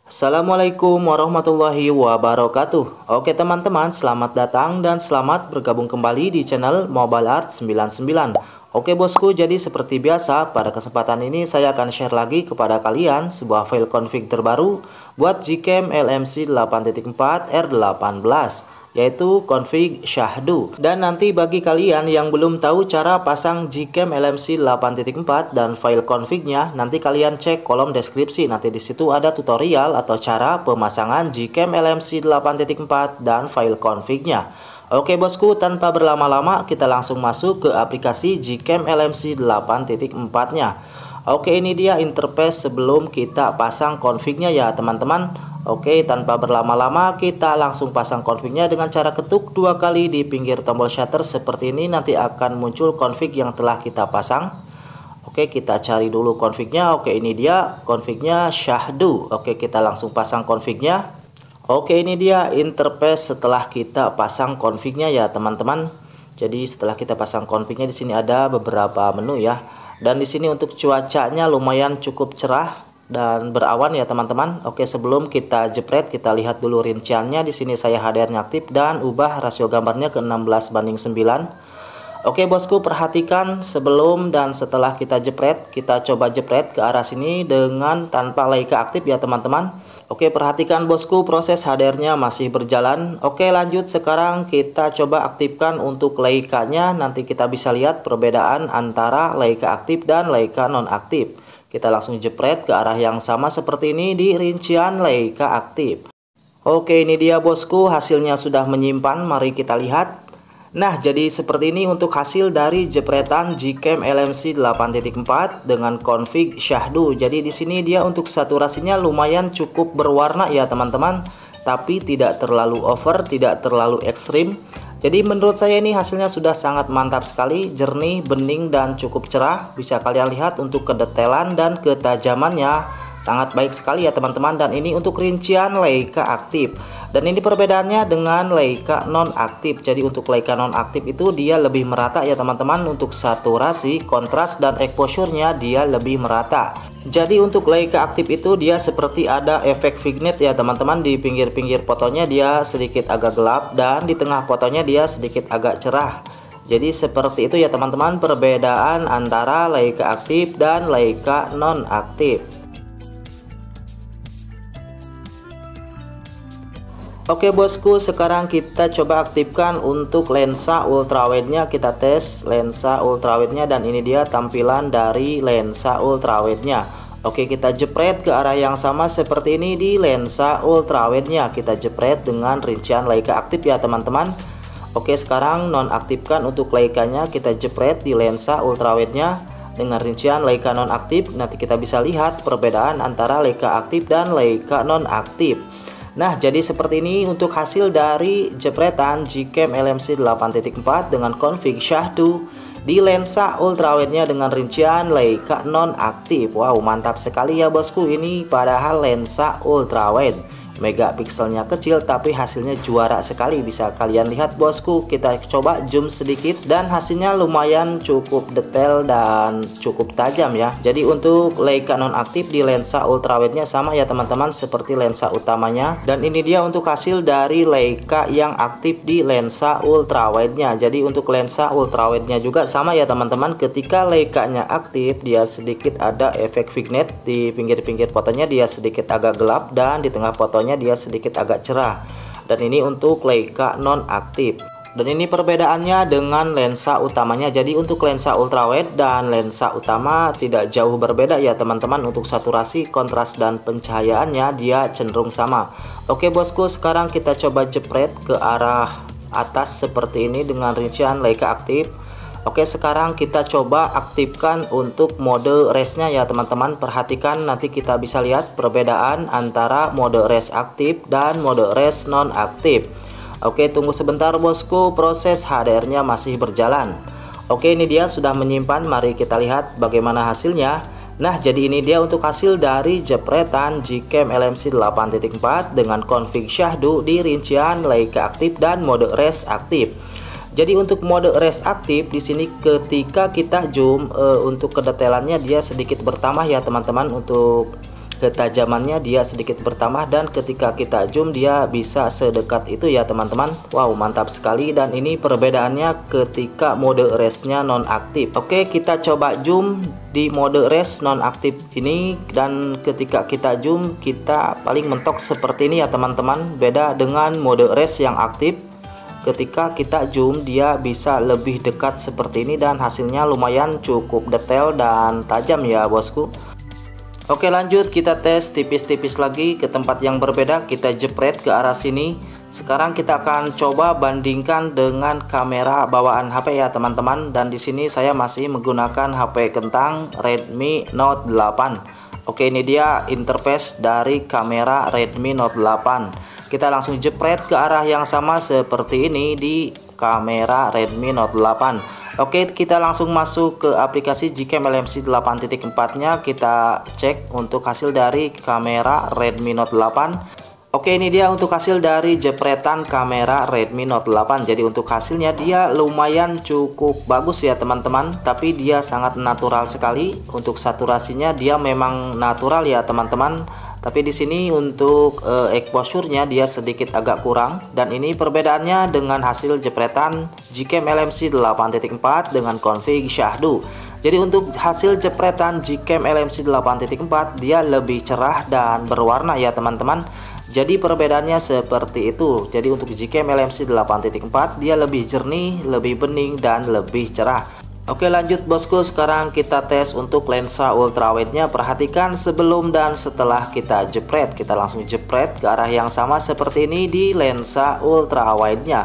Assalamualaikum warahmatullahi wabarakatuh. Oke teman-teman, selamat datang dan selamat bergabung kembali di channel Mobile Art 99. Oke bosku, jadi seperti biasa pada kesempatan ini saya akan share lagi kepada kalian sebuah file config terbaru buat Gcam LMC 8.4 R18, yaitu config Shahdu. Dan nanti bagi kalian yang belum tahu cara pasang Gcam LMC 8.4 dan file confignya, nanti kalian cek kolom deskripsi. Nanti di situ ada tutorial atau cara pemasangan Gcam LMC 8.4 dan file confignya. Oke bosku, tanpa berlama-lama kita langsung masuk ke aplikasi Gcam LMC 8.4-nya. Oke, ini dia interface sebelum kita pasang confignya ya teman-teman. Oke, tanpa berlama-lama kita langsung pasang confignya dengan cara ketuk 2 kali di pinggir tombol shutter seperti ini. Nanti akan muncul config yang telah kita pasang. Oke, kita cari dulu confignya. Oke, ini dia confignya Shahdu. Oke, kita langsung pasang confignya. Oke, ini dia interface setelah kita pasang confignya ya teman-teman. Jadi setelah kita pasang confignya, di sini ada beberapa menu ya. Dan di sini untuk cuacanya lumayan cukup cerah dan berawan ya teman-teman. Oke, sebelum kita jepret kita lihat dulu rinciannya. Di sini saya HDR-nya aktif dan ubah rasio gambarnya ke 16:9. Oke bosku, perhatikan sebelum dan setelah kita jepret, kita coba jepret ke arah sini dengan tanpa Leica aktif ya teman-teman. Oke, perhatikan bosku, proses HDR-nya masih berjalan. Oke, lanjut sekarang kita coba aktifkan untuk Leica-nya. Nanti kita bisa lihat perbedaan antara Leica aktif dan Leica non-aktif. Kita langsung jepret ke arah yang sama seperti ini di rincian Leica aktif. Oke, ini dia bosku, hasilnya sudah menyimpan. Mari kita lihat. Nah, jadi seperti ini untuk hasil dari jepretan Gcam LMC 8.4 dengan config Shahdu. Jadi di sini dia untuk saturasinya lumayan cukup berwarna ya teman-teman, tapi tidak terlalu over, tidak terlalu ekstrim. Jadi menurut saya ini hasilnya sudah sangat mantap sekali, jernih, bening dan cukup cerah. Bisa kalian lihat untuk kedetailan dan ketajamannya sangat baik sekali ya teman-teman. Dan ini untuk rincian Leica aktif. Dan ini perbedaannya dengan Leica non-aktif. Jadi untuk Leica non-aktif itu dia lebih merata ya teman-teman. Untuk saturasi, kontras dan exposure-nya dia lebih merata. Jadi untuk Leica aktif itu dia seperti ada efek vignette ya teman-teman. Di pinggir-pinggir fotonya dia sedikit agak gelap dan di tengah fotonya dia sedikit agak cerah. Jadi seperti itu ya teman-teman perbedaan antara Leica aktif dan Leica non-aktif. Oke bosku, sekarang kita coba aktifkan untuk lensa ultrawide-nya. Kita tes lensa ultrawide-nya dan ini dia tampilan dari lensa ultrawide-nya. Oke, kita jepret ke arah yang sama seperti ini di lensa ultrawide-nya. Kita jepret dengan rincian Leica aktif ya teman-teman. Oke, sekarang nonaktifkan untuk Leica-nya. Kita jepret di lensa ultrawide-nya dengan rincian Leica nonaktif. Nanti kita bisa lihat perbedaan antara Leica aktif dan Leica nonaktif. Nah, jadi seperti ini untuk hasil dari jepretan Gcam LMC 8.4 dengan config Shahdu di lensa ultrawide-nya dengan rincian Leica non-aktif. Wow, mantap sekali ya bosku, ini padahal lensa ultrawide. Megapikselnya kecil tapi hasilnya juara sekali. Bisa kalian lihat bosku. Kita coba zoom sedikit dan hasilnya lumayan cukup detail dan cukup tajam ya. Jadi untuk Leica nonaktif di lensa ultrawide-nya sama ya teman-teman seperti lensa utamanya. Dan ini dia untuk hasil dari Leica yang aktif di lensa ultrawide-nya. Jadi untuk lensa ultrawide-nya juga sama ya teman-teman. Ketika Leica-nya aktif dia sedikit ada efek vignette. Di pinggir-pinggir fotonya dia sedikit agak gelap dan di tengah fotonya dia sedikit agak cerah. Dan ini untuk Leica non-aktif. Dan ini perbedaannya dengan lensa utamanya. Jadi untuk lensa ultrawide dan lensa utama tidak jauh berbeda ya teman-teman. Untuk saturasi, kontras dan pencahayaannya dia cenderung sama. Oke bosku, sekarang kita coba jepret ke arah atas seperti ini dengan rincian Leica aktif. Oke, sekarang kita coba aktifkan untuk mode race-nya ya teman-teman. Perhatikan nanti kita bisa lihat perbedaan antara mode race aktif dan mode race non-aktif. Oke, tunggu sebentar bosku, proses HDR-nya masih berjalan. Oke, ini dia sudah menyimpan. Mari kita lihat bagaimana hasilnya. Nah, jadi ini dia untuk hasil dari jepretan Gcam LMC 8.4 dengan config Shahdu di rincian Leica aktif dan mode race aktif. Jadi untuk mode race aktif di sini ketika kita zoom untuk kedetailannya dia sedikit bertambah ya teman-teman. Untuk ketajamannya dia sedikit bertambah, dan ketika kita zoom dia bisa sedekat itu ya teman-teman. Wow, mantap sekali. Dan ini perbedaannya ketika mode race-nya nonaktif. Oke, kita coba zoom di mode race nonaktif ini, dan ketika kita zoom kita paling mentok seperti ini ya teman-teman. Beda dengan mode race yang aktif, ketika kita zoom dia bisa lebih dekat seperti ini, dan hasilnya lumayan cukup detail dan tajam ya bosku. Oke, lanjut kita tes tipis-tipis lagi ke tempat yang berbeda. Kita jepret ke arah sini. Sekarang kita akan coba bandingkan dengan kamera bawaan HP ya teman-teman. Dan di sini saya masih menggunakan HP kentang Redmi Note 8. Oke, ini dia interface dari kamera Redmi Note 8. Kita langsung jepret ke arah yang sama seperti ini di kamera Redmi Note 8. Oke, kita langsung masuk ke aplikasi Gcam LMC 8.4-nya. Kita cek untuk hasil dari kamera Redmi Note 8. Oke, ini dia untuk hasil dari jepretan kamera Redmi Note 8. Jadi untuk hasilnya dia lumayan cukup bagus ya teman-teman, tapi dia sangat natural sekali. Untuk saturasinya dia memang natural ya teman-teman. Tapi di sini untuk exposure-nya dia sedikit agak kurang, dan ini perbedaannya dengan hasil jepretan Gcam LMC 8.4 dengan config Shahdu. Jadi untuk hasil jepretan Gcam LMC 8.4 dia lebih cerah dan berwarna ya teman-teman. Jadi perbedaannya seperti itu. Jadi untuk Gcam LMC 8.4 dia lebih jernih, lebih bening, dan lebih cerah. Oke, lanjut bosku, sekarang kita tes untuk lensa ultrawide-nya. Perhatikan sebelum dan setelah kita jepret. Kita langsung jepret ke arah yang sama seperti ini di lensa ultrawide-nya.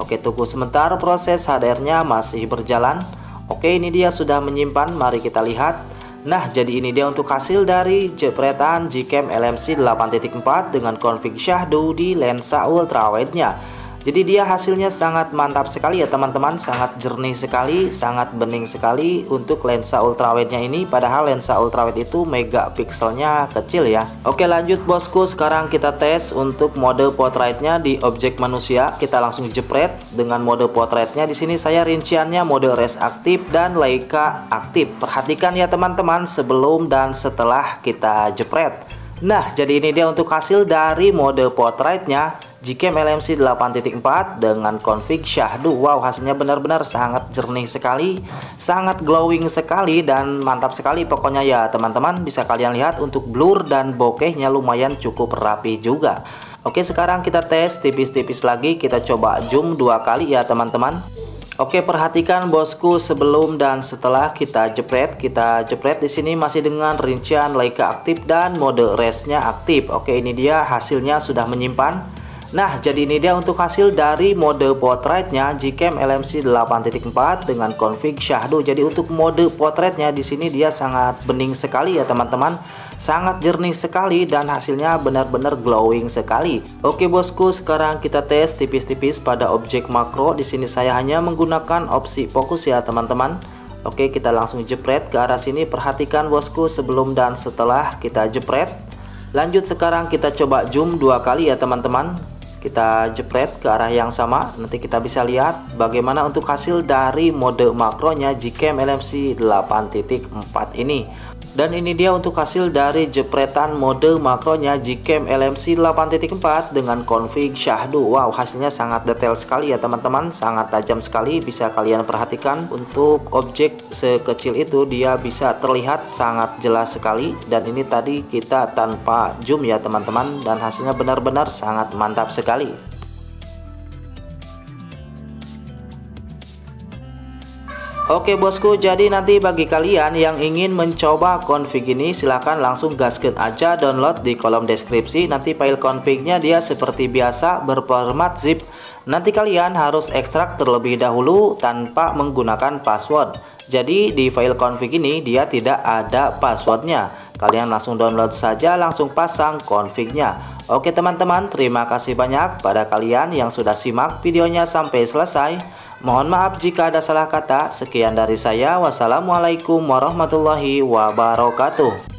Oke, tunggu sebentar, proses HDR-nya masih berjalan. Oke, ini dia sudah menyimpan, mari kita lihat. Nah, jadi ini dia untuk hasil dari jepretan Gcam LMC 8.4 dengan config Shahdu di lensa ultrawide-nya. Jadi dia hasilnya sangat mantap sekali ya teman-teman, sangat jernih sekali, sangat bening sekali untuk lensa ultrawide-nya ini. Padahal lensa ultrawide itu megapikselnya kecil ya. Oke, lanjut bosku, sekarang kita tes untuk mode portrait-nya di objek manusia. Kita langsung jepret dengan mode portrait-nya. Di sini saya rinciannya mode race aktif dan Leica aktif. Perhatikan ya teman-teman sebelum dan setelah kita jepret. Nah, jadi ini dia untuk hasil dari mode portrait-nya Gcam LMC 8.4 dengan config Shahdu. Wow, hasilnya benar-benar sangat jernih sekali, sangat glowing sekali, dan mantap sekali pokoknya ya teman-teman. Bisa kalian lihat untuk blur dan bokehnya lumayan cukup rapi juga. Oke, sekarang kita tes tipis-tipis lagi. Kita coba zoom 2 kali ya teman-teman. Oke, perhatikan bosku sebelum dan setelah kita jepret. Kita jepret di sini masih dengan rincian Leica aktif dan mode race-nya aktif. Oke, ini dia hasilnya sudah menyimpan. Nah, jadi ini dia untuk hasil dari mode portrait-nya Gcam LMC 8.4 dengan config Shahdu. Jadi untuk mode portrait-nya di sini dia sangat bening sekali ya teman-teman. Sangat jernih sekali dan hasilnya benar-benar glowing sekali. Oke bosku, sekarang kita tes tipis-tipis pada objek makro. Di sini saya hanya menggunakan opsi fokus ya teman-teman. Oke, kita langsung jepret ke arah sini. Perhatikan bosku sebelum dan setelah kita jepret. Lanjut, sekarang kita coba zoom 2 kali ya teman-teman. Kita jepret ke arah yang sama. Nanti kita bisa lihat bagaimana untuk hasil dari mode makronya Gcam LMC 8.4 ini. Dan ini dia untuk hasil dari jepretan mode makronya Gcam LMC 8.4 dengan config Shahdu. Wow, hasilnya sangat detail sekali ya teman-teman, sangat tajam sekali. Bisa kalian perhatikan untuk objek sekecil itu dia bisa terlihat sangat jelas sekali. Dan ini tadi kita tanpa zoom ya teman-teman, dan hasilnya benar-benar sangat mantap sekali. Oke bosku, jadi nanti bagi kalian yang ingin mencoba config ini silahkan langsung gaskeun aja, download di kolom deskripsi. Nanti file confignya dia seperti biasa berformat zip. Nanti kalian harus ekstrak terlebih dahulu tanpa menggunakan password. Jadi di file config ini dia tidak ada passwordnya. Kalian langsung download saja, langsung pasang confignya. Oke teman-teman, terima kasih banyak pada kalian yang sudah simak videonya sampai selesai. Mohon maaf jika ada salah kata. Sekian dari saya. Wassalamualaikum warahmatullahi wabarakatuh.